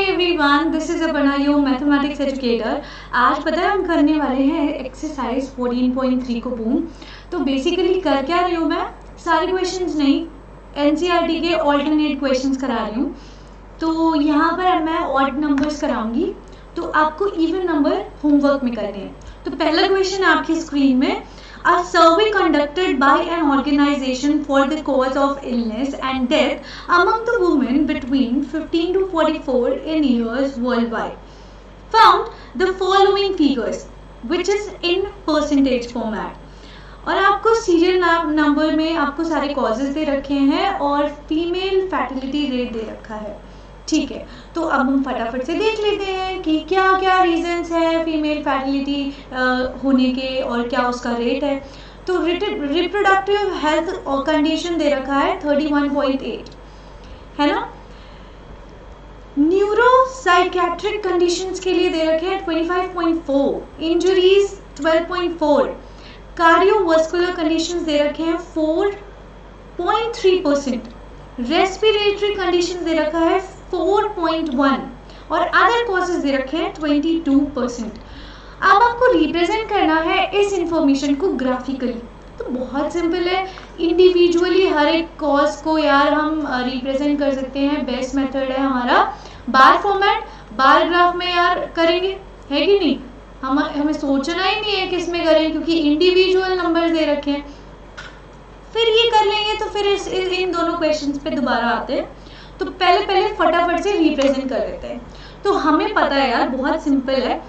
Everyone, this is Aparna, your mathematics educator. आज पता है हम करने वाले हैं एक्सरसाइज 14.3 को बूम। तो बेसिकली कर क्या रही हूँ मैं, सारे क्वेश्चंस नहीं, एनसीईआरटी के ऑल्टरनेट क्वेश्चंस करा रही हूँ। तो यहाँ पर मैं ऑड नंबर्स कराऊंगी, तो आपको इवन नंबर होमवर्क में करने हैं। तो पहला क्वेश्चन आपकी स्क्रीन में, A survey conducted by an organization for the cause of illness and death among the women between 15 to 44 in years worldwide found the following figures, which is in percentage format। और आपको serial number में आपको सारे causes दे रखे हैं और female fertility rate दे रखा है। ठीक है, तो अब हम फटाफट से देख लेते हैं कि क्या क्या रीजंस है फीमेल फर्टिलिटी होने के और क्या उसका रेट है। तो रिप्रोडक्टिव हेल्थ कंडीशन दे रखा है 31.8, है ना। न्यूरो साइकेट्रिक कंडीशंस के लिए दे रखे हैं 25.4, इंजरीज 12.4, कार्डियोवास्कुलर कंडीशंस दे रखे हैं 4.3%, रेस्पिरेटरी कंडीशंस दे रखा है 4.1 और अदर कॉजेज दे रखे हैं 22%। अब आपको रिप्रेजेंट करना है इस इंफॉर्मेशन को ग्राफिकली। तो बहुत सिंपल है, इंडिविजुअली हर एक कॉज को यार हम रिप्रेजेंट कर सकते हैं। बेस्ट मेथड है हमारा बार फॉर्मेट, बार ग्राफ में यार करेंगे, है कि नहीं। हमें सोचना ही नहीं है किस में करें, क्योंकि इंडिविजुअल नंबर दे रखे हैं। फिर ये कर लेंगे तो फिर इन दोनों क्वेश्चंस पे दोबारा आते हैं। तो पहले फटाफट से रिप्रेजेंट कर लेते हैं। तो हमें पता है यार, बहुत सिंपल है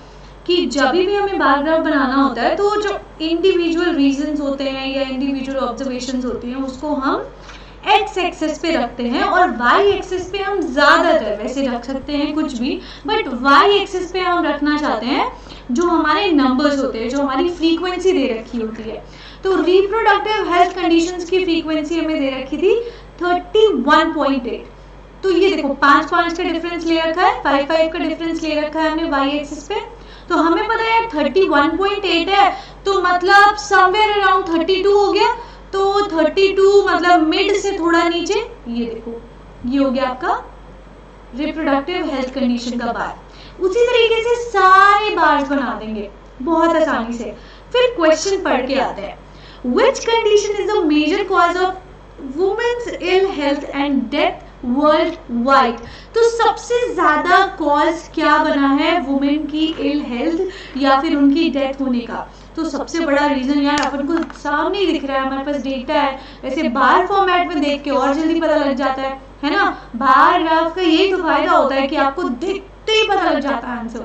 कि जब भी हमें बार ग्राफ बनाना होता है तो जो इंडिविजुअल रीजंस होते हैं या इंडिविजुअल ऑब्जर्वेशंस होती हैं उसको हम एक्स एक्सिस पे रखते हैं और वाई एक्सिस पे हम ज्यादातर वैसे रख सकते हैं कुछ भी, बट वाई एक्सिस पे हम रखना चाहते हैं जो हमारे नंबर्स होते हैं, जो हमारी फ्रीक्वेंसी दे रखी होती है। तो रिप्रोडक्टिव हेल्थ कंडीशंस की फ्रीक्वेंसी हमें दे रखी थी 31.8। तो ये देखो 5 का डिफरेंस ले रखा है, 5 का डिफरेंस ले रखा है हमने वाई एक्सिस पे। तो हमें पता है 31.8 है, तो मतलब समवेयर अराउंड 32 हो गया। तो 32 मतलब मिड से थोड़ा नीचे, ये देखो ये हो गया आपका रिप्रोडक्टिव हेल्थ कंडीशन का बार। उसी तरीके से सारे बार्स बना देंगे बहुत आसानी से। फिर क्वेश्चन पढ़ के आते हैं, Which condition is a major cause of women's ill health and death worldwide? तो सबसे ज्यादा कॉज क्या बना है वुमेन की इल हेल्थ या फिर उनकी डेथ होने का। तो सबसे बड़ा रीजन यार अपन को सामने ही दिख रहा है, हमारे पास डेटा है। वैसे बार फॉर्मेट में देख के और जल्दी पता लग जाता है ना। बार ग्राफ का यही तो फायदा होता है कि आपको दिखते ही पता लग जाता है आंसर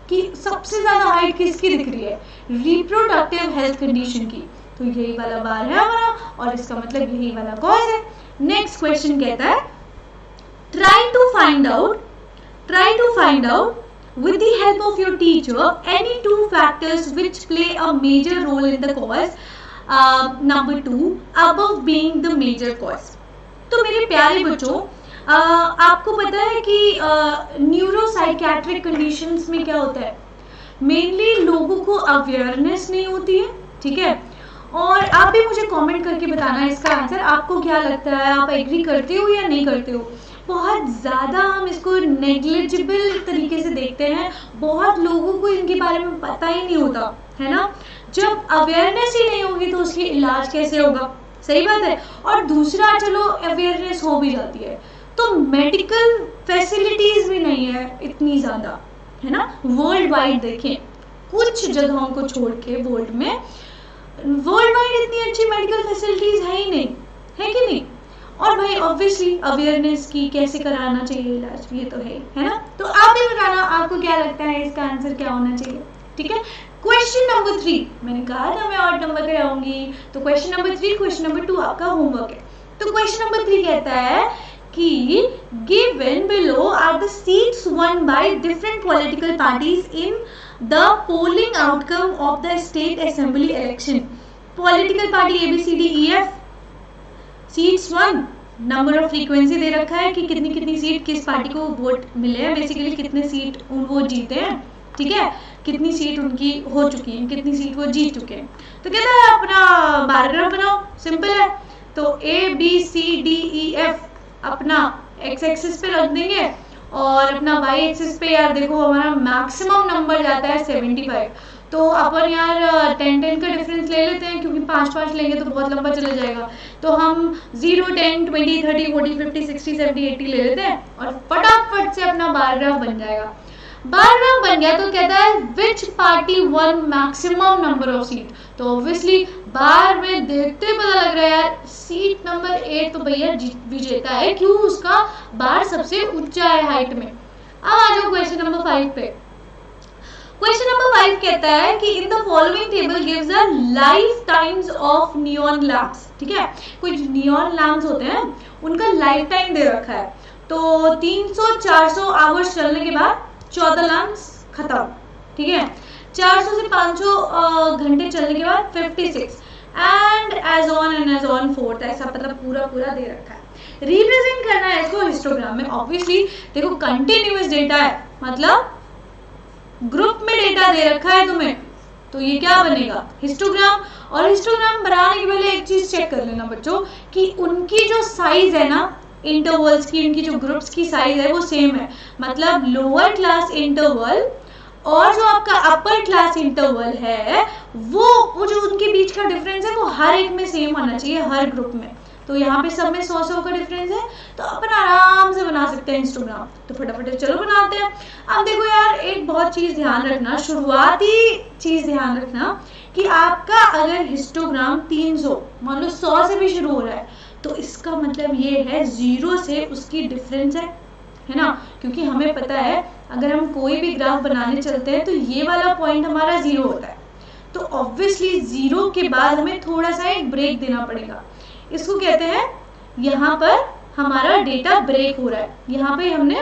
कि सबसे ज्यादा हाइट किसकी दिख रही है, रिप्रोडक्टिव हेल्थ कंडीशन की। तो यही वाला बार है हमारा और इसका मतलब यही वाला कॉज है। नेक्स्ट क्वेश्चन कहता है, try to find out with the help of your teacher any two factors which play a major role in the cause number 2 above being the major cause। तो मेरे प्यारे बच्चों, आपको पता है कि न्यूरोसाइकियाट्रिक कंडीशंस में क्या होता है, मेनली लोगों को अवेयरनेस नहीं होती है। ठीक है, और आप भी मुझे कमेंट करके बताना इसका आंसर आपको क्या लगता है, आप एग्री करते हो या नहीं करते हो। बहुत ज़्यादा हम इसको नेग्लिजिबल तरीके से देखते हैं, बहुत लोगों को इनके बारे में पता ही नहीं होता, है ना। जब अवेयरनेस ही नहीं होगी तो उसकी इलाज कैसे होगा, सही बात है। और दूसरा, चलो अवेयरनेस हो भी जाती है तो मेडिकल फैसिलिटीज भी नहीं है इतनी ज़्यादा, है ना। वर्ल्ड वाइड देखें, कुछ जगहों को छोड़ के वर्ल्ड में वर्ल्ड वाइड इतनी अच्छी मेडिकल फैसिलिटीज है ही नहीं, है कि नहीं। और भाई ऑब्वियसली अवेयरनेस की कैसे कराना चाहिए इलाज, ये तो है ना। तो आप भी बताना आपको क्या लगता है इसका आंसर क्या होना चाहिए। ठीक है, क्वेश्चन नंबर 3, मैंने कहा था मैं ऑड नंबर कराऊंगी। तो क्वेश्चन नंबर 3, क्वेश्चन नंबर 2 आपका होमवर्क है। तो क्वेश्चन नंबर 3 कहता है कि given below are the seats won by different political parties in the polling outcome of the state assembly election। political party ABCDEF, seats 1, number of frequency दे रखा है कि कितनी सीट किस पार्टी को वोट मिले हैं, बेसिकली कितने सीट वो जीते हैं। ठीक है, कितनी सीट उनकी हो चुकी है, कितनी सीट वो जीत चुके हैं। तो कहता है अपना बार ग्राफ बनाओ, सिंपल है। तो ABCDEF अपना एक्स एक्सिस पे रख देंगे और अपना वाई एक्सिस पे यार देखो हमारा मैक्सिमम नंबर जाता है 75। तो अपन यार 10-10 का डिफरेंस ले लेते हैं, क्योंकि 5-5 लेंगे तो बहुत लंबा चला जाएगा। तो हम 0, 10, 20, 30, 40, 50, 60, 70, 80 ले लेते हैं और फटाफट से अपना बार ग्राफ बन जाएगा। बार ग्राफ बन गया तो कहता है विच party one maximum number of seat. तो ऑब्वियसली बार में देखते ही पता लग रहा है यार सीट नंबर 8 तो भैया विजेता है, क्यों? उसका बार सबसे ऊंचा है हाइट में। अब आ जाओ क्वेश्चन नंबर 5 पे। क्वेश्चन नंबर 5 कहता है कि in the following table gives the life times of neon lamps. ठीक है, कुछ नियॉन लैम्प्स होते हैं उनका लाइफ टाइम दे रखा है। तो 300-400 आवर्स चलने के बाद 14 लैम्प्स खत्म। ठीक है, 400 से 500 घंटे चलने के बाद 56 एंड एज ऑन फोर्थ, ऐसा मतलब पूरा पूरा दे रखा है। रिप्रेजेंट करना है इसको हिस्टोग्राम में। ऑब्वियसली देखो कंटिन्यूअस डेटा है, मतलब ग्रुप में डेटा दे रखा है तुम्हें, तो ये क्या बनेगा? हिस्टोग्राम। और हिस्टोग्राम बनाने के पहले एक चीज चेक कर लेना बच्चों कि उनकी जो साइज है ना इंटरवल्स की, उनकी जो ग्रुप्स की साइज है वो सेम है। मतलब लोअर क्लास इंटरवल और जो आपका अपर क्लास इंटरवल है वो जो उनके बीच का डिफरेंस है वो हर एक में सेम होना चाहिए, हर ग्रुप में। तो यहाँ पे सब में 100-100 का डिफरेंस है, तो अपन आराम से बना सकते हैं हिस्टोग्राम। तो फटाफट चलो बनाते हैं। अब देखो यार एक बहुत चीज ध्यान रखना, शुरुआती चीज ध्यान रखना कि आपका अगर हिस्टोग्राम 300 मान लो 100 से भी शुरू हो रहा है तो इसका मतलब ये है 0 से उसकी डिफरेंस है ना, क्योंकि हमें पता है अगर हम कोई भी ग्राफ बनाने चलते हैं तो ये वाला पॉइंट हमारा 0 होता है। तो ऑब्वियसली 0 के बाद हमें थोड़ा सा एक ब्रेक देना पड़ेगा। इसको कहते हैं यहाँ पर हमारा डेटा ब्रेक हो रहा है, यहाँ पे हमने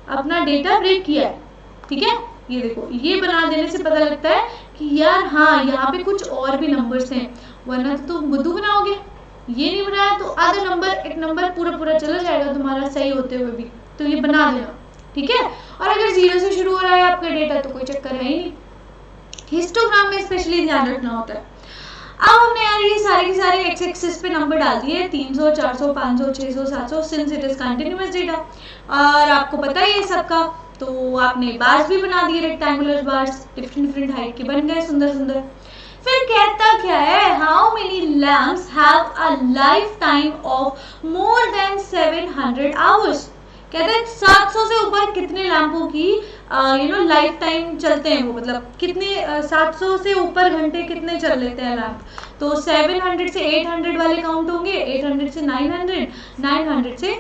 अपना डेटा ब्रेक किया है। ठीक है, ये देखो ये बना देने से पता लगता है कि यार हाँ यहाँ पे कुछ और भी नंबर्स हैं, वरना तो तुम बुद्धू बनाओगे। ये नहीं बनाया तो आधा नंबर एक नंबर पूरा चला जाएगा तुम्हारा सही होते हुए भी, तो ये बना देना। ठीक है, और अगर 0 से शुरू हो रहा है आपका डेटा तो कोई चक्कर है ही नहीं। हिस्टोग्राम में स्पेशली ध्यान रखना होता है। अब हमने यार ये सारे के सारे एक्स एक्सिस पे नंबर डाल दिए 300, 400, 500, 600, 700 since it is continuous data और आपको पता ही है सबका। तो आपने बार्स भी बना दिए, रेक्टेंगुलर बार्स डिफरेंट हाइट के बन गए सुंदर सुंदर। फिर कहता क्या है, how many lamps have a life time of more than 700 hours. कहते हैं 700 से ऊपर कितने लैंपों की लाइफ टाइम चलते हैं वो, मतलब कितने 700 से ऊपर घंटे कितने चल लेते हैं लैंप। तो 700 से 800 वाले काउंट होंगे, 800 से 900, 900 से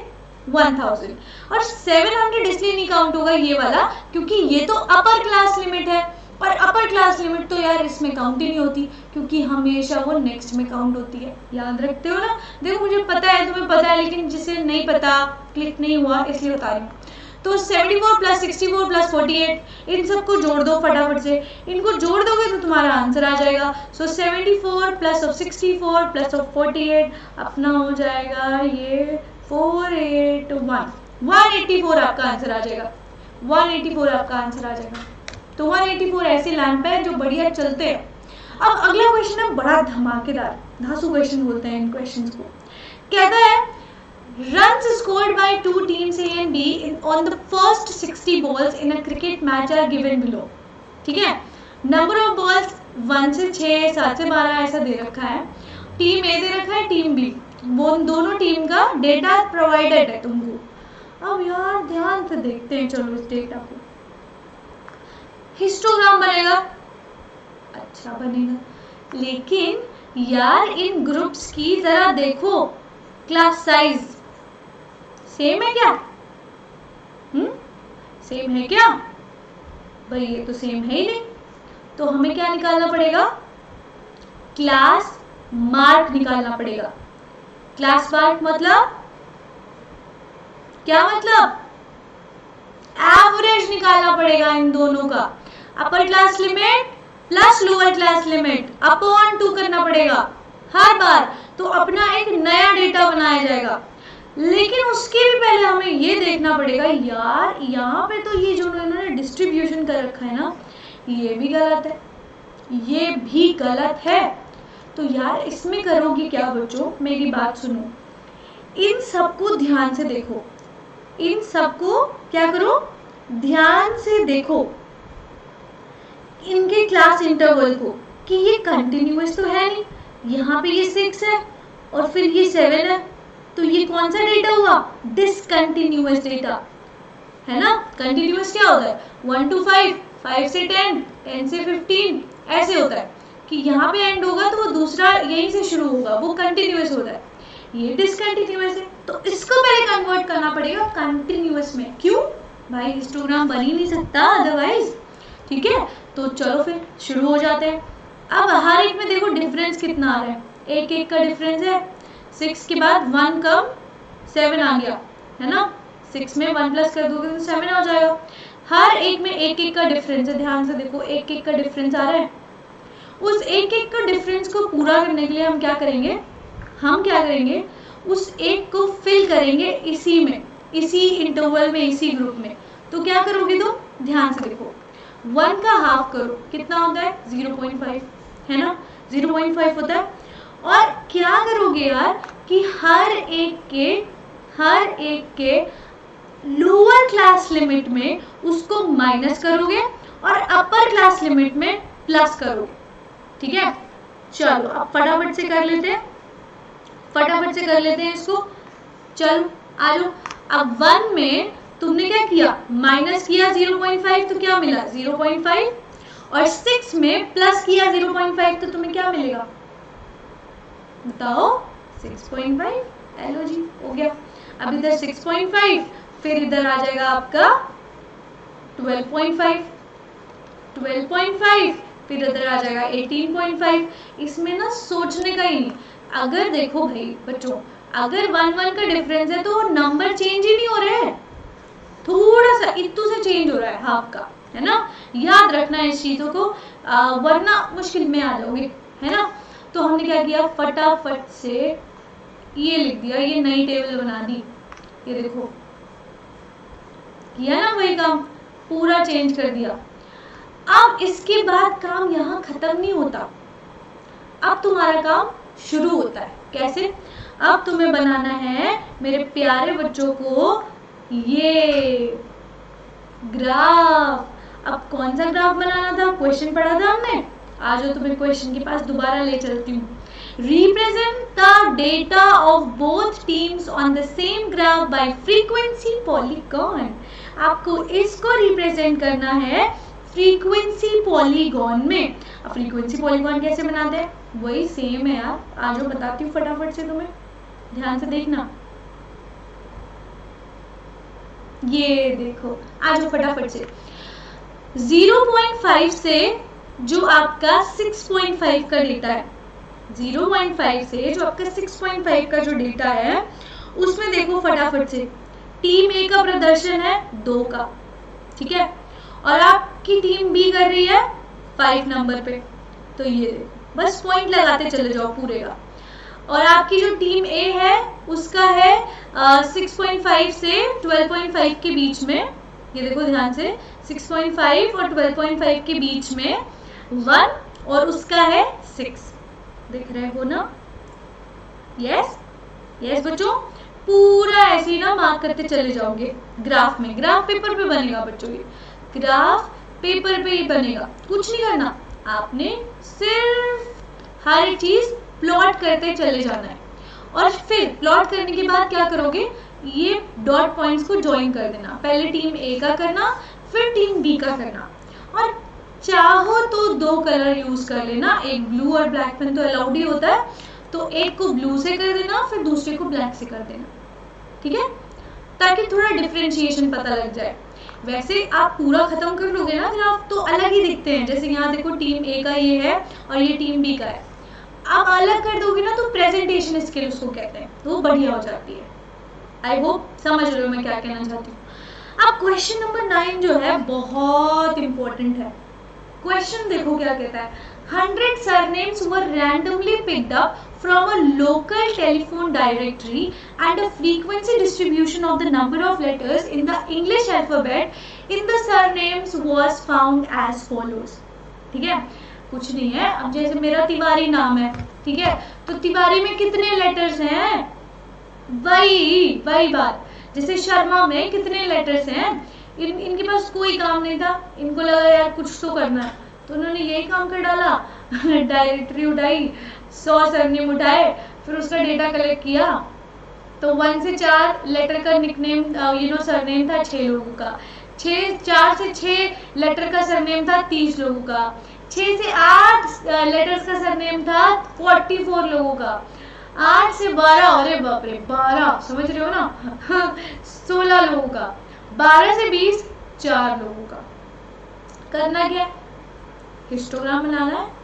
1000। और 700 इसलिए नहीं काउंट होगा ये वाला क्योंकि ये तो अपर क्लास लिमिट है, और अपर क्लास लिमिट तो यार इसमें काउंट ही नहीं होती क्योंकि हमेशा वो नेक्स्ट में काउंट होती है। याद रखते हो ना? देखो मुझे पता है तुम्हें पता है, लेकिन जिसे नहीं पता क्लिक नहीं हुआ इसलिए बता रही हूँ। तो 74 प्लस 64 प्लस 48 इन सबको जोड़ दो फटाफट से, इनको जोड़ दोगे तो तुम्हारा आंसर आ जाएगा। सो 74 प्लस ऑफ 64 प्लस ऑफ 48 अपना हो जाएगा ये 481, 184 आपका आंसर आ जाएगा। 184 आपका आंसर आ जाएगा। तो 184 ऐसे लैंप है जो बढ़िया चलते हैं। अब अगला क्वेश्चन है बड़ा धमाकेदार, धांसू क्वेश्चन बोलते हैं इन क्वेश्चंस को। कहता है runs scored by two teams A and B on the first 60 balls in a cricket match are given below। ठीक है, नंबर ऑफ बॉल्स 1 से 6, 7 से 12 ऐसा दे रखा है। टीम ए दे रखा है, टीम बी, वो दोनों टीम का डेटा प्रोवाइडेड है तुमको। अब यार ध्यान से देखते हैं चलो इस डेटा को। हिस्टोग्राम बनेगा, अच्छा बनेगा, लेकिन यार इन ग्रुप्स की जरा देखो क्लास साइज सेम है क्या? सेम है क्या भाई? ये तो सेम है ही नहीं। तो हमें क्या निकालना पड़ेगा? क्लास मार्क निकालना पड़ेगा। क्लास मार्क मतलब क्या? मतलब एवरेज निकालना पड़ेगा इन दोनों का। Upper class limit plus lower class limit upon 2 करना पड़ेगा हर बार, तो अपना एक नया डेटा बनाया जाएगा। लेकिन उसके भी पहले हमें ये देखना पड़ेगा यार यहाँ पे तो ये जो इन्होंने डिस्ट्रीब्यूशन कर रखा है ना ये भी गलत है, ये भी गलत है। तो यार इसमें करोगे क्या बच्चों? मेरी बात सुनो, इन सबको ध्यान से देखो। इन सबको क्या करो, ध्यान से देखो इनके क्लास इंटरवल को कि ये कंटिन्यूअस तो है नहीं, यहाँ पे ये 6 है और फिर ये 7 है, तो ये कौन सा डेटा हुआ, डिसकंटिन्यूअस डेटा है ना। कंटिन्यूअस क्या होता है 1 to 5, 5 से 10, 10 से 15 ऐसे होता है कि यहाँ पे एंड होगा तो वो दूसरा यहीं से शुरू होगा, वो कंटिन्यूअस होता है। ये डिसकंटिन्यूअस है तो इसको पहले कन्वर्ट करना पड़ेगा कंटिन्यूअस में। क्यों भाई, हिस्टोग्राम बन ही नहीं सकता अदरवाइज। ठीक है, तो चलो फिर शुरू हो जाते हैं। अब हर एक में देखो डिफरेंस कितना आ रहा है, एक एक का डिफरेंस है। 6 के बाद 1 कम 7 आ गया है ना, 6 में 1 प्लस कर दोगे तो 7 आ जाएगा। हर एक में एक एक का डिफरेंस है, ध्यान से देखो एक एक का डिफरेंस आ रहा है। उस एक एक का डिफरेंस को पूरा करने के लिए हम क्या करेंगे, उस एक को फिल करेंगे इसी में, इसी इंटरवल में, इसी ग्रुप में। तो क्या करोगे तुम, ध्यान से देखो 1 का हाफ करो, कितना होता है 0.5 है ना, 0.5 होता है। और क्या करोगे यार कि हर एक के लोअर क्लास लिमिट में उसको माइनस करोगे और अपर क्लास लिमिट में प्लस करोगे। ठीक है, चलो अब फटाफट से कर लेते हैं इसको। चलो आ जाओ। अब 1 में तुमने क्या किया, माइनस किया 0.5 तो क्या मिला 0.5, और 6 में प्लस किया 0.5 तो तुम्हें क्या मिलेगा बताओ 6.5। हेलो जी, हो गया। अब इधर 6.5, फिर इधर आ जाएगा आपका 12.5, फिर इधर आ जाएगा 18.5। इसमें ना सोचने का ही नहीं। अगर देखो भाई बच्चों, अगर 1 का डिफरेंस है तो नंबर चेंज ही नहीं हो रहा है, थोड़ा सा इतू से चेंज हो रहा है हाफ का, है ना। याद रखना इस चीजों को, वरना मुश्किल में आ जाओगे, है ना। तो हमने क्या किया, फटाफट से ये लिख दिया, ये नई टेबल बना दी। ये देखो किया ना वही काम, पूरा चेंज कर दिया। अब इसके बाद काम यहाँ खत्म नहीं होता, अब तुम्हारा काम शुरू होता है। कैसे, अब तुम्हें बनाना है मेरे प्यारे बच्चों को ये ग्राफ। अब कौन सा ग्राफ बनाना था, क्वेश्चन पढ़ा था हमने। आज जो तुम्हें क्वेश्चन के पास दोबारा ले चलती हूँ। Represent the data of both teams on the same graph bye frequency polygon. आपको इसको रिप्रेजेंट करना है फ्रीक्वेंसी पॉलीगॉन में। अब फ्रीक्वेंसी पॉलीगॉन कैसे बनाते हैं, वही सेम है यार। आज जो बताती हूँ फटाफट से, तुम्हें ध्यान से देखना। ये देखो, आज फटाफट से 0.5 से जो आपका 6.5 का डेटा है, 0.5 से जो आपका 6.5 का जो डेटा है, उसमें देखो फटाफट से टीम ए का प्रदर्शन है 2 का, ठीक है, और आपकी टीम बी कर रही है 5 नंबर पे। तो ये देखो, बस पॉइंट लगाते चले जाओ पूरे का। और आपकी जो टीम ए है उसका है 6.5 से 12.5 के बीच में। ये देखो ध्यान से, 6.5 और 12.5 के बीच में 1, और उसका है 6। देख रहे हो ना, यस बच्चों, पूरा ऐसे ही ना मार्क करते चले जाओगे ग्राफ में। ग्राफ पेपर पे बनेगा बच्चों, ये ग्राफ पेपर पे ही बनेगा, कुछ नहीं करना आपने, सिर्फ हर एक चीज प्लॉट करते चले जाना है। और फिर प्लॉट करने के बाद क्या करोगे, ये डॉट पॉइंट्स को ज्वाइन कर देना। पहले टीम ए का करना, फिर टीम बी का करना। और चाहो तो 2 कलर यूज कर लेना, एक ब्लू और ब्लैक पेन तो अलाउड ही होता है, तो एक को ब्लू से कर देना, फिर दूसरे को ब्लैक से कर देना, ठीक है, ताकि थोड़ा डिफरेंशिएशन पता लग जाए। वैसे आप पूरा खत्म कर लोगे ना ग्राफ तो अलग ही दिखते हैं। जैसे यहाँ देखो टीम ए का ये है और ये टीम बी का है। आप अलग कर दोगे ना तो प्रेजेंटेशन स्किल उसको कहते हैं, तो वो बढ़िया हो जाती है। आई होप समझ रहे हो मैं क्या कहना चाहती हूँ। अब क्वेश्चन नंबर 9 जो है बहुत इंपॉर्टेंट है। क्वेश्चन देखो क्या कहता है, 100 surnames were randomly picked up from a local telephone directory and a frequency distribution of the number of letters in the English alphabet in the surnames was found as follows। ठीक है, कुछ नहीं है। अब जैसे मेरा तिवारी नाम है, ठीक है, तो तिवारी में कितने लेटर्स हैं, वही बात। जैसे शर्मा में कितने लेटर्स हैं, इनके पास कोई काम नहीं था, इनको लगा यार कुछ तो करना है, तो उन्होंने यही काम कर डाला डायरेक्टरी उठाई, 100 सरनेम उठाए, फिर उसका डेटा कलेक्ट किया। तो 1 से 4 लेटर का निकनेम सरनेम था 6 लोगों का, 4 से 6 लेटर का सरनेम था 30 लोगों का, 6 से 8 लेटर्स का सरनेम था 44 लोगों का, 8 से 12, अरे बाप रे 12, समझ रहे हो ना 16 लोगों का, 12 से 20 4 लोगों का। करना क्या, हिस्टोग्राम बनाना है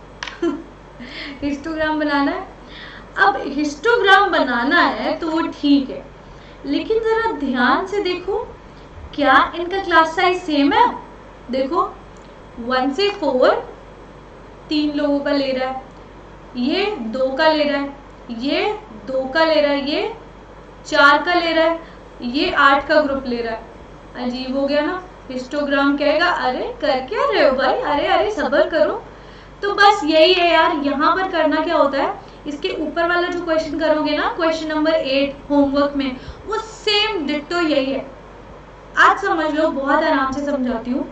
हिस्टोग्राम बनाना है। अब हिस्टोग्राम बनाना है तो वो ठीक है, लेकिन जरा ध्यान से देखो, क्या इनका क्लास साइज सेम है? देखो 1 से 4 3 लोगों का ले रहा है, ये 2 का ले रहा है, ये 2 का ले रहा है, ये 4 का ले रहा है, ये 8 का ग्रुप ले रहा है। अजीब हो गया ना। हिस्टोग्राम कहेगा अरे कर क्या रहे हो भाई, अरे अरे सब्र करो। तो बस यही है यार, यहाँ पर करना क्या होता है, इसके ऊपर वाला जो क्वेश्चन करोगे ना, क्वेश्चन नंबर 8 होमवर्क में, वो सेम डिट्टो यही है। आज समझ लो, बहुत आराम से समझाती हूँ,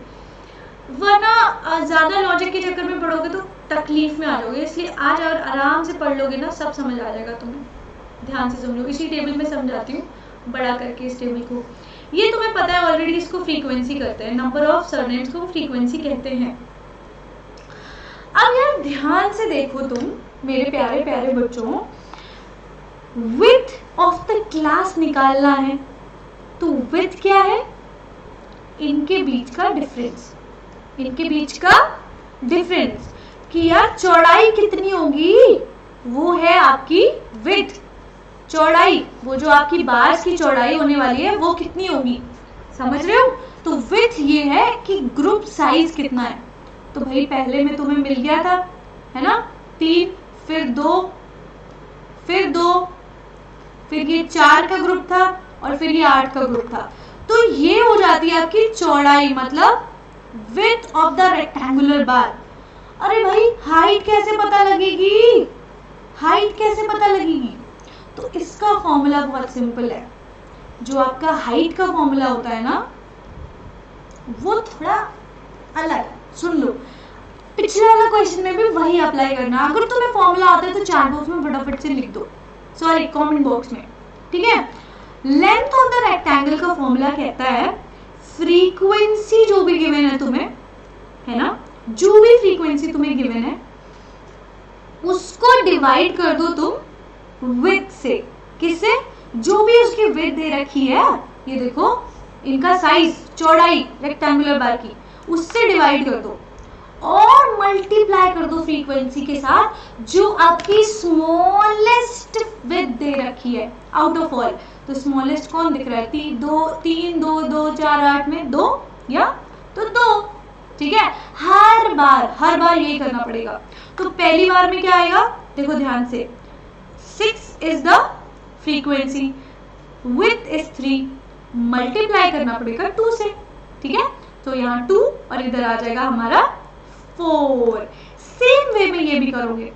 वरना ज्यादा लॉजिक के चक्कर में पढ़ोगे तो तकलीफ में आ जाओगे, इसलिए आज और आराम से पढ़ लोगे ना, सब समझ आ जाएगा तुम्हें। ध्यान से समझो, इसी टेबल में समझाती हूँ बड़ा करके इस टेबल को। ये तुम्हें पता है ऑलरेडी, इसको फ्रीक्वेंसी कहते हैं, नंबर ऑफ सरनेम्स को फ्रीक्वेंसी कहते हैं। अब यार ध्यान से देखो तुम मेरे प्यारे प्यारे बच्चों, विड्थ ऑफ द क्लास निकालना है, तो विड्थ क्या है? इनके बीच का डिफरेंस, इनके बीच का डिफरेंस कि यार चौड़ाई कितनी होगी, वो है आपकी विड्थ। चौड़ाई, वो जो आपकी बार्स की चौड़ाई होने वाली है वो कितनी होगी, समझ रहे हो? तो विड्थ ये है कि ग्रुप साइज कितना है। तो भाई पहले में तुम्हें मिल गया था, है ना, 3, फिर 2, फिर 2, फिर ये 4 का ग्रुप था और फिर ये 8 का ग्रुप था। तो ये हो जाती है आपकी चौड़ाई, मतलब विड्थ ऑफ द रेक्टेंगुलर बार। अरे भाई हाइट कैसे पता लगेगी, हाइट कैसे पता लगेगी? तो इसका फॉर्मूला बहुत सिंपल है। जो आपका हाइट का फॉर्मूला होता है ना, वो थोड़ा अलग है, सुन लो। पिछले वाला क्वेश्चन में भी वही अप्लाई करना। अगर तुम्हें फॉर्मूला आता है तो चैट बॉक्स में फटाफट से लिख दो, सॉरी कमेंट बॉक्स में, ठीक है। लेंथ ऑफ द रेक्टेंगल का फॉर्मूला कहता है फ्रीक्वेंसी जो भी गिवन है तुम्हें, है ना, जो भी फ्रीक्वेंसी तुम्हें गिवन है उसको डिवाइड कर दो तुम विड्थ से। किससे? जो भी उसकी विड्थ दे रखी है, ये देखो इनका साइज, चौड़ाई रेक्टेंगुलर बार की, उससे डिवाइड कर दो और मल्टीप्लाई कर दो फ्रीक्वेंसी के साथ जो आपकी स्मॉलेस्ट विड्थ दे रखी है आउट ऑफ ऑल। तो स्मॉलेस्ट कौन दिख रहा है? 3 2 2 4 8 में 2 या तो 2, ठीक है। हर बार यही करना पड़ेगा। तो पहली बार में क्या आएगा, देखो ध्यान से, 6 is the frequency, width is 3, multiply करना पड़ेगा 2 से, ठीक है। तो यहाँ 2 और इधर आ जाएगा हमारा 4। सेम वे में ये भी करोगे,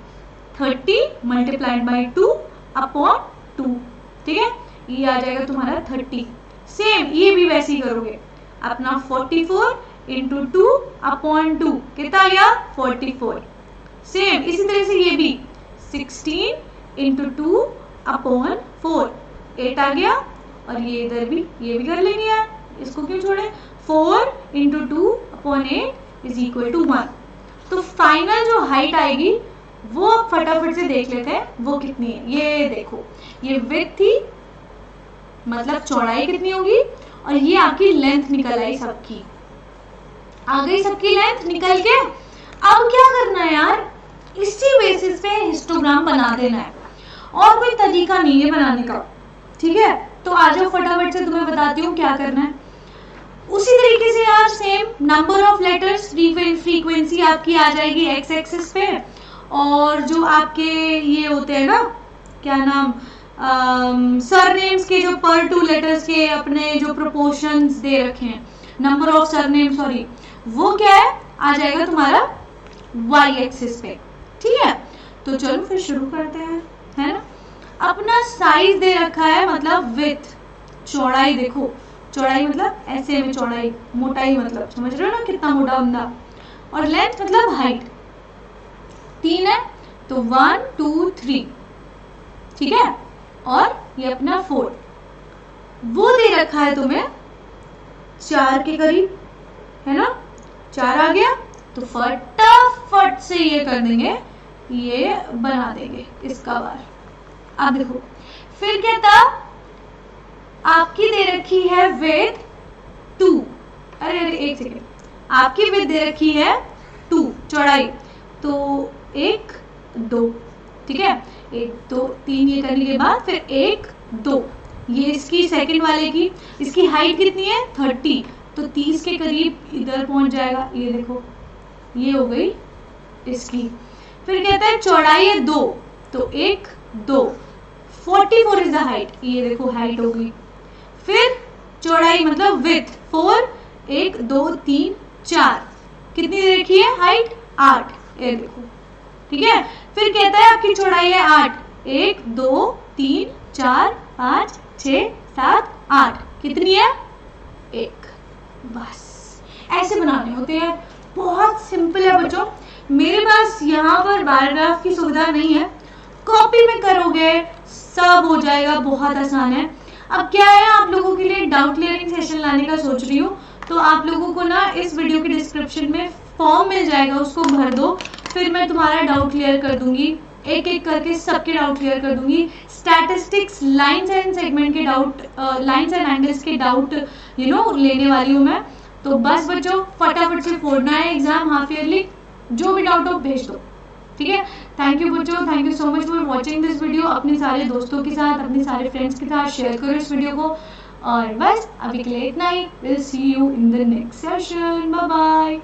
30 मल्टीप्लाइड बाई 2 अपॉन 2, ठीक है, ये आ जाएगा तुम्हारा 30। सेम ये भी वैसे ही करोगे, अपना 44 इंटू 2 अपॉन 2 कितना आ गया? 44। सेम इसी तरह से ये भी 16 इंटू 2 अपॉन 4, 8 आ गया। और ये इधर भी, ये भी कर लेंगे यार, इसको क्यों छोड़े। 4 into 2 upon 8 is equal to 1। तो फाइनल जो हाइट आएगी वो फटाफट से देख लेते हैं वो कितनी है। ये देखो, ये विड्थ थी, मतलब चौड़ाई कितनी होगी, और ये आपकी लेंथ निकल आई सबकी, आ गई सबकी लेंथ निकल के। अब क्या करना है यार, इसी बेसिस पे हिस्टोग्राम बना देना है, और कोई तरीका नहीं है बनाने का, ठीक है। तो आ जाओ फटाफट से तुम्हें बताती हूँ क्या करना है। उसी तरीके से यार same number of letters, frequency आपकी आ जाएगी एक्स एक्सिस पे, और जो आपके ये होते हैं ना, क्या नाम, सरनेम्स के जो पर 2 लेटर्स के अपने जो प्रोपोर्शंस दे रखे हैं, नंबर ऑफ सरनेम, सॉरी, वो क्या है, आ जाएगा तुम्हारा वाई एक्सिस पे, ठीक है। तो चलो फिर शुरू करते हैं, है ना। अपना साइज दे रखा है, मतलब विड्थ, चौड़ाई देखो, चौड़ाई मतलब ऐसे में चौड़ाई, मोटाई मतलब समझ रहे हो ना कितना मोटा बंदा, और लेंथ मतलब हाइट। 3 है तो 1 2 3, ठीक है, और ये अपना 4, वो दे रखा है तुम्हें 4 के करीब, है ना, 4 आ गया तो फटाफट से ये कर देंगे, ये बना देंगे इसका बार। अब देखो फिर क्या था, आपकी दे रखी है विड्थ 2, अरे एक सेकेंड, आपकी विड्थ दे रखी है 2 चौड़ाई, तो 1 2, ठीक है, 1 2 3 ये करने के बाद फिर 1 2, ये इसकी सेकंड वाले की, इसकी हाइट कितनी है 30, तो 30 के करीब इधर पहुंच जाएगा, ये देखो ये हो गई इसकी। फिर कहता है चौड़ाई है 2, तो 1 2, 44 इज द हाइट, ये देखो हाइट हो गई। फिर चौड़ाई मतलब विड्थ 4, 1 2 3 4, कितनी दे रखी है हाइट 8, ये देखो, ठीक है। फिर कहता है आपकी चौड़ाई है 8, 1 2 3 4 5 6 7 8, कितनी है 1, बस ऐसे बनाने होते हैं, बहुत सिंपल है बच्चों। मेरे पास यहाँ पर बार ग्राफ की सुविधा नहीं है, कॉपी में करोगे सब हो जाएगा, बहुत आसान है। अब क्या है, आप लोगों के लिए डाउट क्लियरिंग सेशन लाने का सोच रही हूँ, तो आप लोगों को ना इस वीडियो के डिस्क्रिप्शन में फॉर्म मिल जाएगा, उसको भर दो, फिर मैं तुम्हारा डाउट क्लियर कर दूंगी, एक एक करके सबके डाउट क्लियर कर दूंगी। स्टैटिस्टिक्स, लाइंस एंड सेगमेंट के डाउट, लाइंस एंड एंगल्स के डाउट लेने वाली हूँ मैं। तो बस बच्चों फटाफट से फोड़ना है एग्जाम हाफ ईयरली, जो भी डाउट हो भेज दो, ठीक है। थैंक यू बच्चों, thank you so much for watching this video. अपने सारे दोस्तों के साथ, अपने सारे फ्रेंड्स के साथ शेयर करो इस वीडियो को, और बस अभी के लिए इतना ही। Will see you in the next session, bye bye.